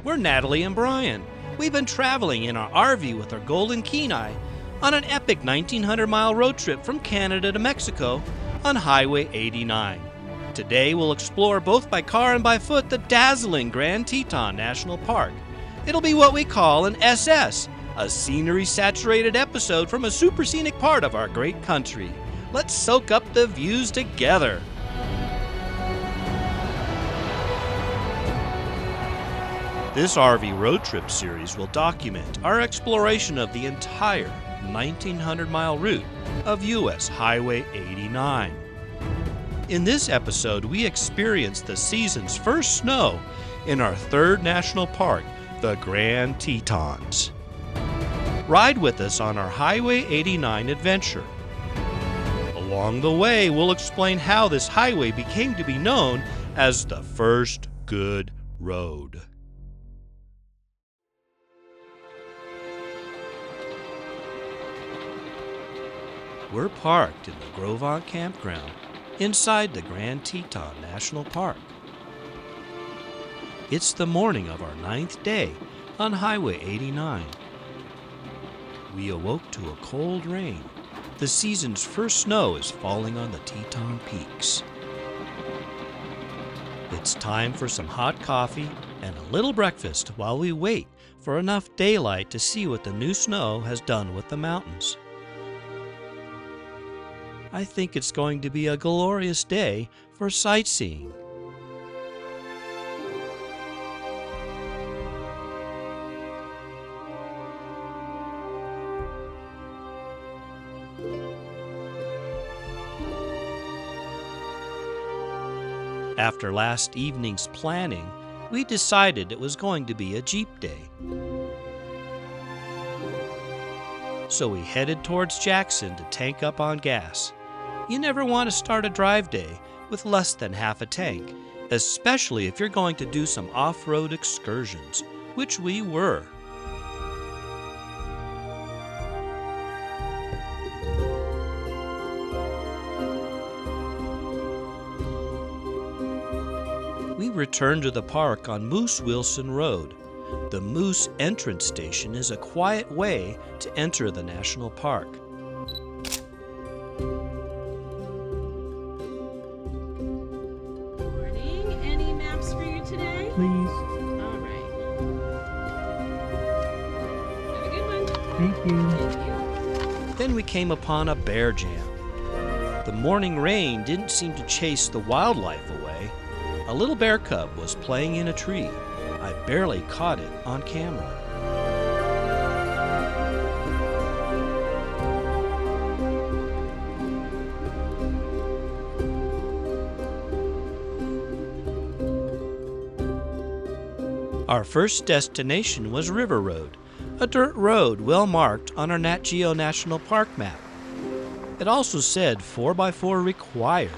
We're Natalie and Brian. We've been traveling in our RV with our Golden Kenai on an epic 1,900-mile road trip from Canada to Mexico on Highway 89. Today we'll explore both by car and by foot the dazzling Grand Teton National Park. It'll be what we call an SS, a scenery-saturated episode from a super scenic part of our great country. Let's soak up the views together. This RV road trip series will document our exploration of the entire 1,900-mile route of U.S. Highway 89. In this episode, we experience the season's first snow in our third national park, the Grand Tetons. Ride with us on our Highway 89 adventure. Along the way, we'll explain how this highway became to be known as the first good road. We're parked in the Grovont Campground inside the Grand Teton National Park. It's the morning of our 9th day on Highway 89. We awoke to a cold rain. The season's first snow is falling on the Teton Peaks. It's time for some hot coffee and a little breakfast while we wait for enough daylight to see what the new snow has done with the mountains. I think it's going to be a glorious day for sightseeing. After last evening's planning, we decided it was going to be a Jeep day. So we headed towards Jackson to tank up on gas. You never want to start a drive day with less than half a tank, especially if you're going to do some off-road excursions, which we were. We returned to the park on Moose Wilson Road. The Moose entrance station is a quiet way to enter the national park. Morning. Any maps for you today? Please. All right. Have a good one. Thank you. Thank you. Then we came upon a bear jam. The morning rain didn't seem to chase the wildlife away. A little bear cub was playing in a tree. I barely caught it on camera. Our first destination was River Road, a dirt road well marked on our Nat Geo National Park map. It also said 4x4 required.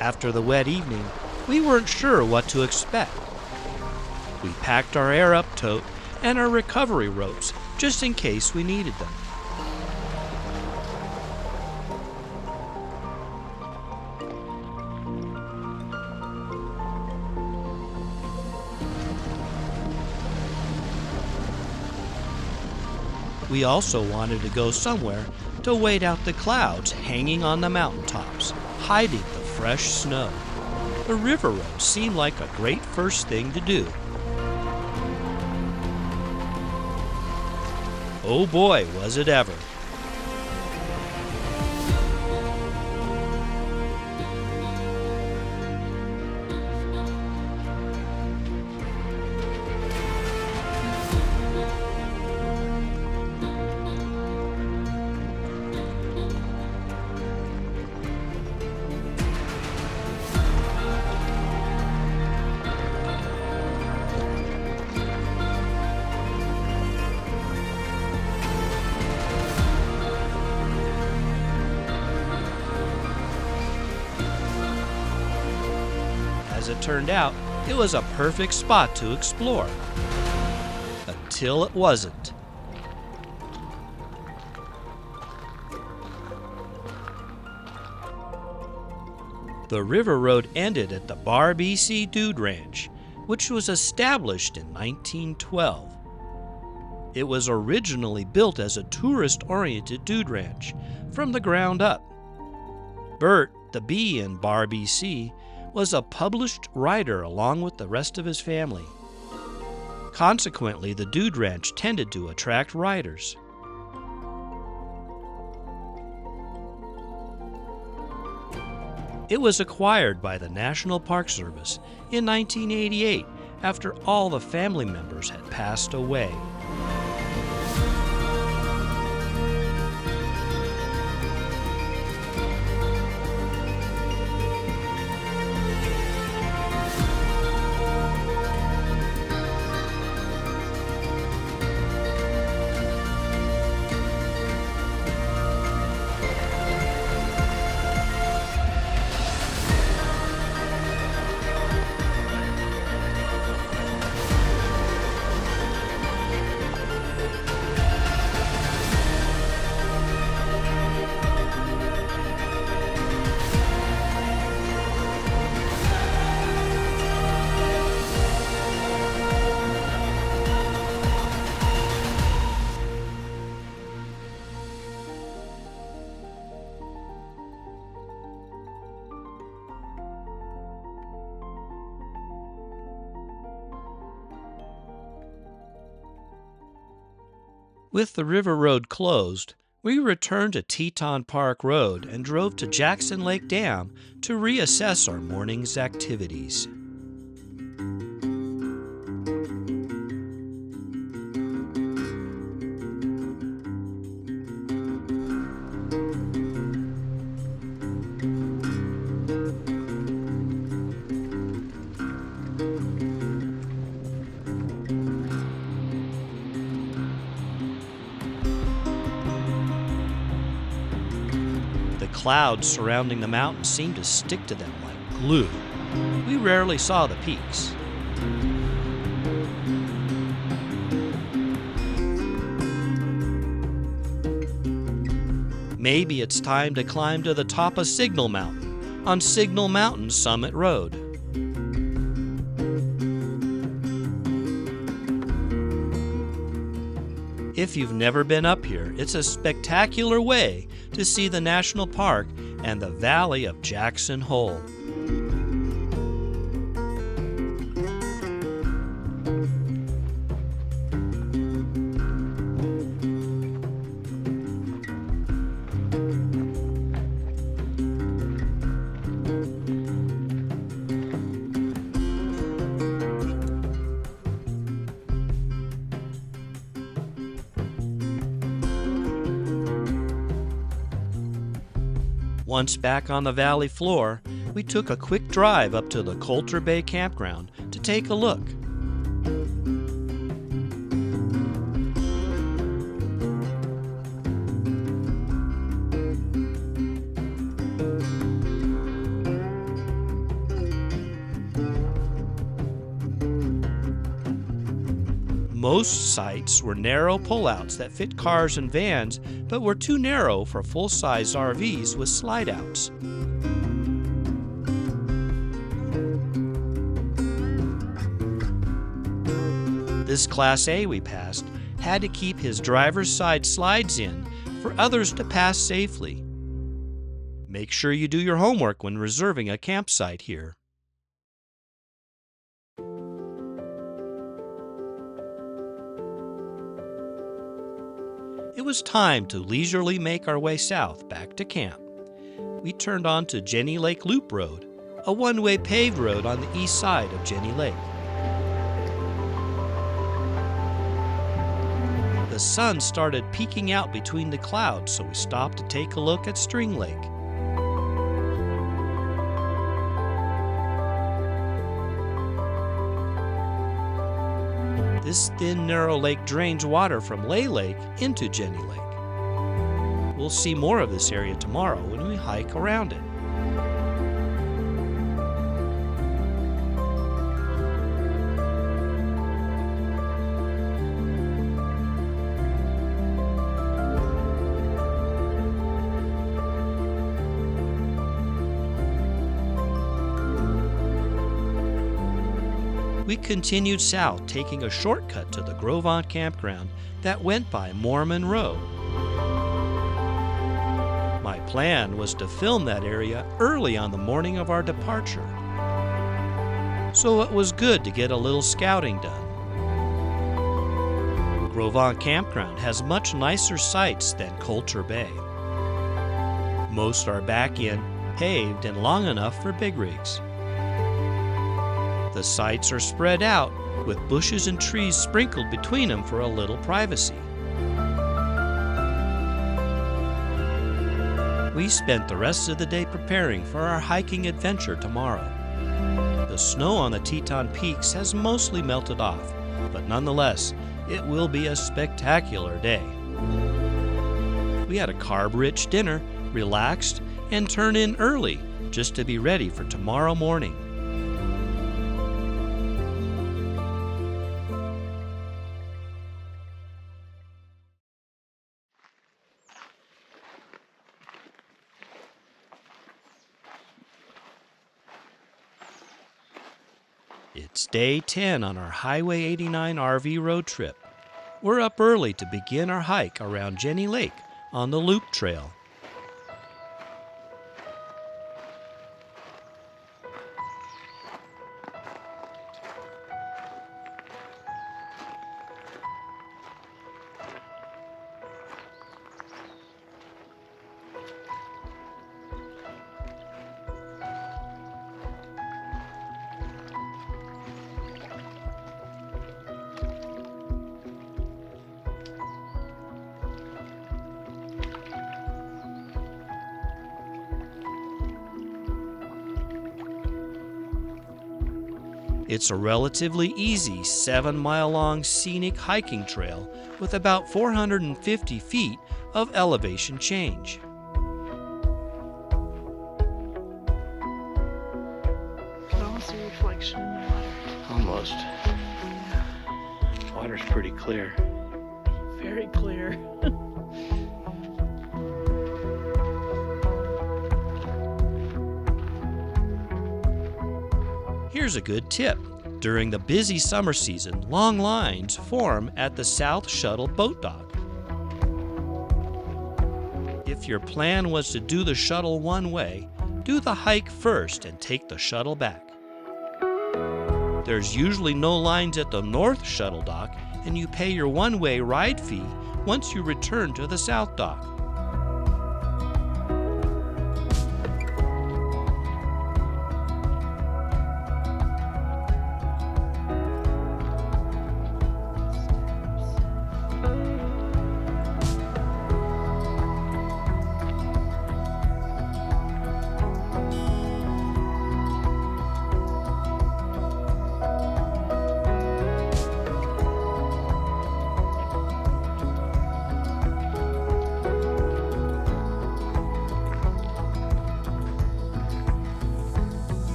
After the wet evening, we weren't sure what to expect. We packed our air-up tote and our recovery ropes just in case we needed them. We also wanted to go somewhere to wait out the clouds hanging on the mountaintops, hiding the fresh snow. The river road seemed like a great first thing to do. Oh boy, was it ever! As it turned out, it was a perfect spot to explore. Until it wasn't. The river road ended at the Bar BC Dude Ranch, which was established in 1912. It was originally built as a tourist-oriented dude ranch from the ground up. Bert, the B in Bar BC, was a published writer along with the rest of his family. Consequently, the dude ranch tended to attract writers. It was acquired by the National Park Service in 1988 after all the family members had passed away. With the river road closed, we returned to Teton Park Road and drove to Jackson Lake Dam to reassess our morning's activities. The clouds surrounding the mountains seemed to stick to them like glue. We rarely saw the peaks. Maybe it's time to climb to the top of Signal Mountain on Signal Mountain Summit Road. If you've never been up here, it's a spectacular way to see the national park and the valley of Jackson Hole. Once back on the valley floor, we took a quick drive up to the Colter Bay Campground to take a look. Most sites were narrow pullouts that fit cars and vans, but were too narrow for full-size RVs with slide-outs. This Class A we passed had to keep his driver's side slides in for others to pass safely. Make sure you do your homework when reserving a campsite here. It was time to leisurely make our way south back to camp. We turned onto Jenny Lake Loop Road, a one-way paved road on the east side of Jenny Lake. The sun started peeking out between the clouds, so we stopped to take a look at String Lake. This thin, narrow lake drains water from Lay Lake into Jenny Lake. We'll see more of this area tomorrow when we hike around it. we continued south, taking a shortcut to the Grovant campground that went by Mormon Row. My plan was to film that area early on the morning of our departure, so it was good to get a little scouting done. Grovant Campground has much nicer sites than Colter Bay. Most are back in, paved, and long enough for big rigs. The sites are spread out, with bushes and trees sprinkled between them for a little privacy. We spent the rest of the day preparing for our hiking adventure tomorrow. The snow on the Teton Peaks has mostly melted off, but nonetheless, it will be a spectacular day. We had a carb-rich dinner, relaxed, and turned in early just to be ready for tomorrow morning. It's day 10 on our Highway 89 RV road trip. We're up early to begin our hike around Jenny Lake on the Loop Trail. It's a relatively easy 7-mile-long scenic hiking trail with about 450 feet of elevation change. You can almost see reflection in the water. Almost. Water's pretty clear. Very clear. Here's a good tip. During the busy summer season, long lines form at the South Shuttle Boat Dock. If your plan was to do the shuttle one way, do the hike first and take the shuttle back. There's usually no lines at the North Shuttle Dock, and you pay your one-way ride fee once you return to the South Dock.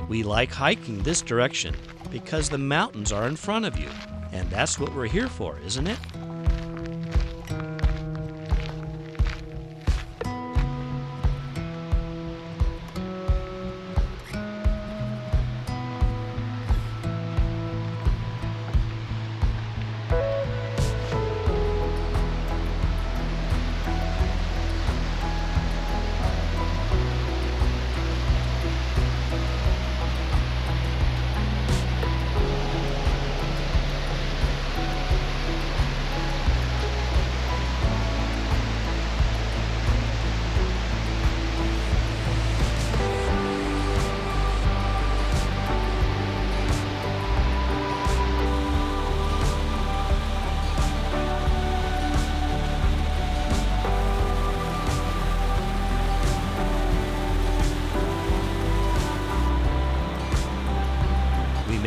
We like hiking this direction because the mountains are in front of you, and that's what we're here for, isn't it?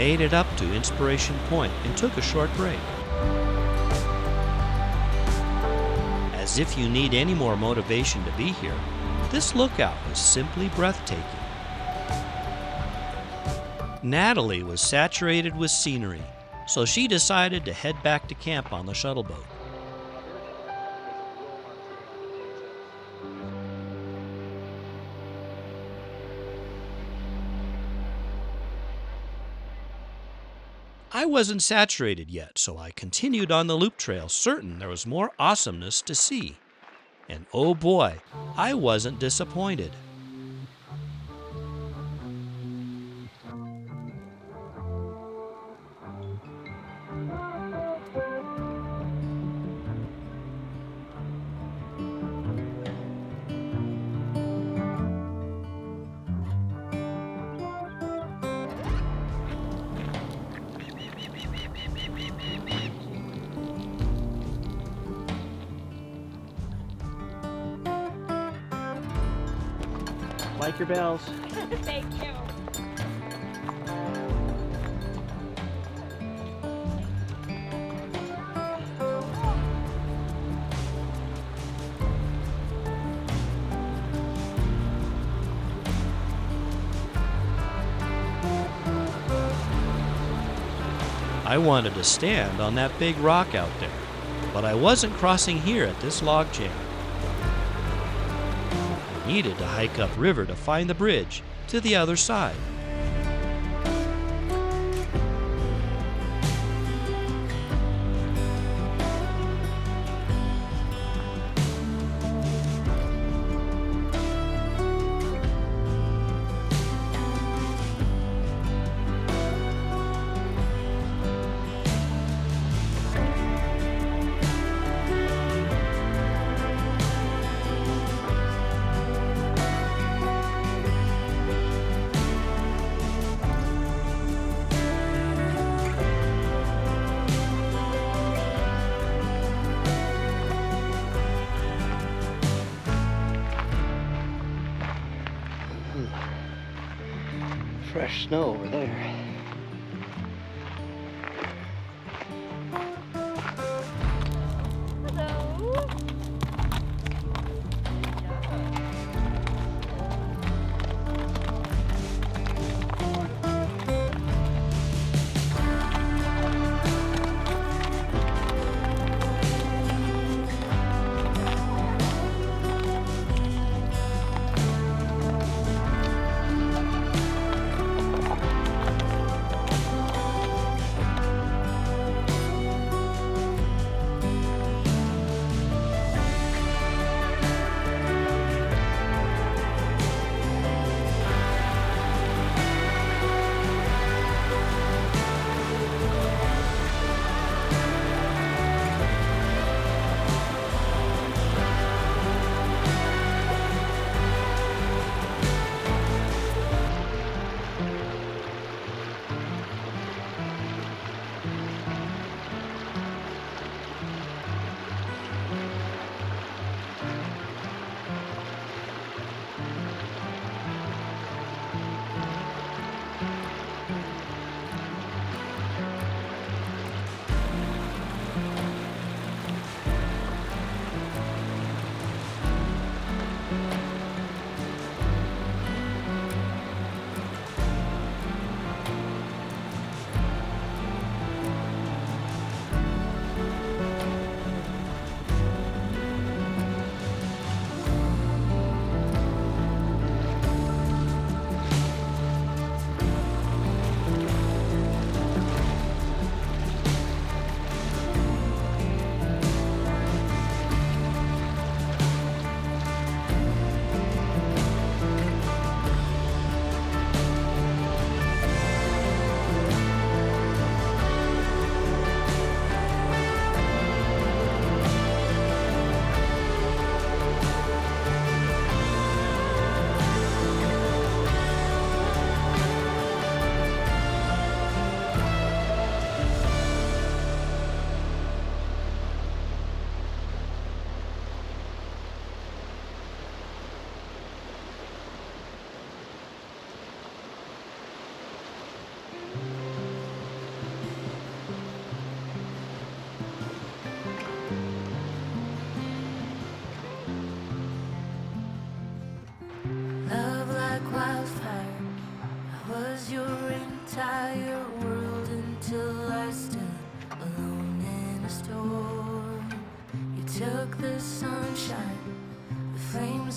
made it up to Inspiration Point and took a short break. As if you need any more motivation to be here, this lookout was simply breathtaking. Natalie was saturated with scenery, so she decided to head back to camp on the shuttle boat. I wasn't saturated yet, so I continued on the loop trail, certain there was more awesomeness to see. And oh boy, I wasn't disappointed. Like your bells. Thank you. I wanted to stand on that big rock out there, but I wasn't crossing here at this log jam. I needed to hike upriver to find the bridge to the other side. Fresh snow over there.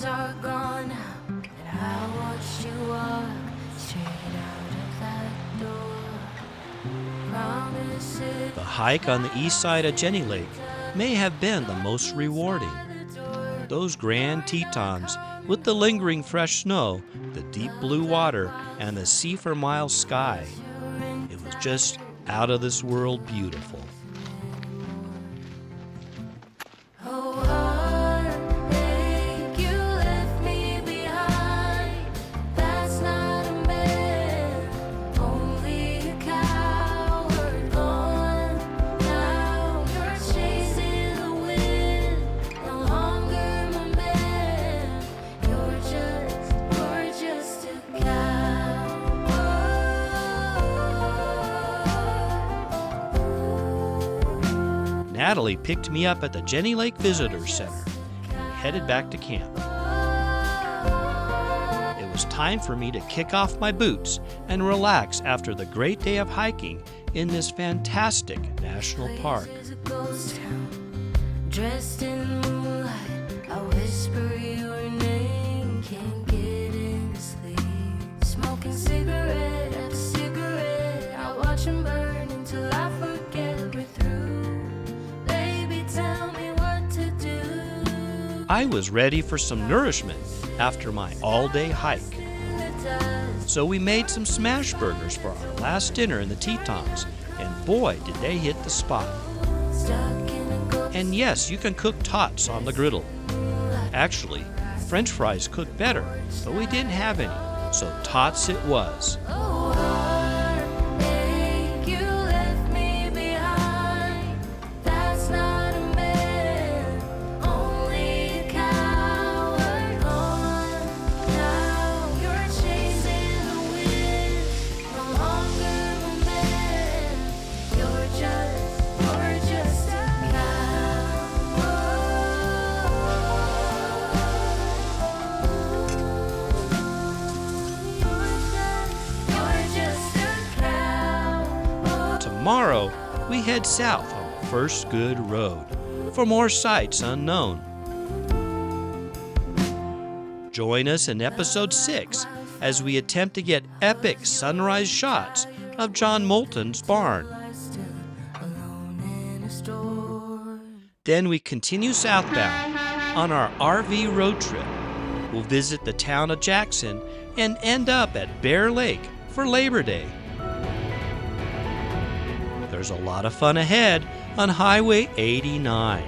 tears are gone now, and I watched you walk straight out of that door. Promises. The hike on the east side of Jenny Lake may have been the most rewarding. Those Grand Tetons with the lingering fresh snow, the deep blue water, and the sea-for-miles sky. It was just out of this world beautiful. Oh, heartache, you left me behind. That's not a man, only a coward gone. Now you're chasing the wind, no longer my man. You're just a coward. Natalie picked me up at the Jenny Lake Visitor Center and we headed back to camp. It was time for me to kick off my boots and relax after the great day of hiking in this fantastic national park. Is a ghost town, dressed in moonlight. I whisper your name, can't get any sleep. Smoking cigarette after cigarette, I watch 'em burn until I forget we're through. Baby, tell me what to do. I was ready for some nourishment after my all-day hike. In the dust, So we made some smash burgers for our last dinner in the Tetons, and boy, did they hit the spot. stuck in a ghost. And yes, you can cook tots on the griddle. Actually, French fries cook better, but we didn't have any, so tots it was. Oh, heartache, you left me behind. That's not a man, only a coward gone. Now you're chasing the wind, no longer a man. You're just a coward. Tomorrow, we head south on the First Good Road for more sights unknown. Join us in episode 6 as we attempt to get epic sunrise shots of John Moulton's barn. Alone in a store. Then we continue southbound on our RV road trip. We'll visit the town of Jackson and end up at Bear Lake for Labor Day. There's a lot of fun ahead on Highway 89.